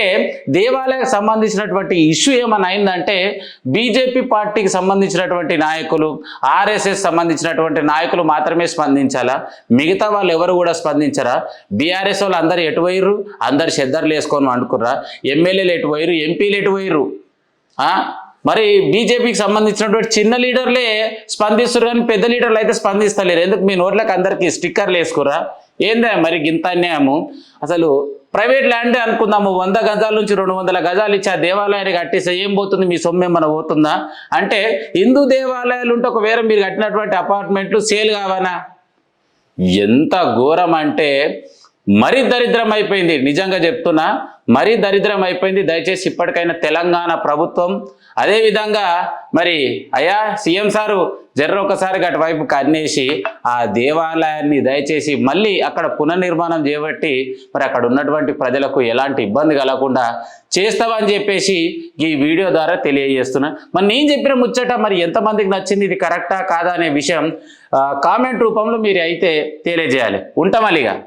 అంటే దేవాలయానికి సంబంధించినటువంటి ఇష్యూ ఏమైనా అయిందంటే బీజేపీ పార్టీకి సంబంధించినటువంటి నాయకులు, ఆర్ఎస్ఎస్ సంబంధించినటువంటి నాయకులు మాత్రమే స్పందించాలా? మిగతా వాళ్ళు ఎవరు కూడా స్పందించరా? బీఆర్ఎస్ వాళ్ళు అందరు ఎటు పోయిర్రు? అందరు చెద్దర్లు వేసుకొని అనుకుర్రా? ఎమ్మెల్యేలు ఎటు పోయిర్రు? ఎంపీలు ఎటు పోయిర్రు? మరి బీజేపీకి సంబంధించినటువంటి చిన్న లీడర్లే స్పందిస్తారు కానీ పెద్ద లీడర్లు అయితే స్పందిస్తలేరు. ఎందుకు? మీ నోట్లకు అందరికీ స్టిక్కర్లు వేసుకురా? ఏందా మరి గింత అన్యాయము? అసలు ప్రైవేట్ ల్యాండే అనుకుందాము, 100 గజాల నుంచి 200 గజాలు ఇచ్చి ఆ దేవాలయాన్ని కట్టేస్తే ఏం పోతుంది? మీ సొమ్ము ఏమన్నా పోతుందా? అంటే హిందూ దేవాలయాలు ఉంటే ఒకవేళ మీరు కట్టినటువంటి అపార్ట్మెంట్లు సేల్ కావనా? ఎంత ఘోరం అంటే మరీ దరిద్రం అయిపోయింది. నిజంగా చెప్తున్నా, మరీ దరిద్రం అయిపోయింది. దయచేసి ఇప్పటికైనా తెలంగాణ ప్రభుత్వం, అదేవిధంగా మరి అయ్యా సీఎం సారు జర్ర ఒకసారి అటువైపు కన్నేసి ఆ దేవాలయాన్ని దయచేసి మళ్ళీ అక్కడ పునర్నిర్మాణం చేపట్టి మరి అక్కడ ఉన్నటువంటి ప్రజలకు ఎలాంటి ఇబ్బంది కలగకుండా చేస్తామని చెప్పేసి ఈ వీడియో ద్వారా తెలియజేస్తున్నా. మరి నేను చెప్పిన ముచ్చట మరి ఎంతమందికి నచ్చింది, ఇది కరెక్టా కాదా అనే విషయం కామెంట్ రూపంలో మీరు అయితే తెలియజేయాలి. ఉంటాం అలిగా.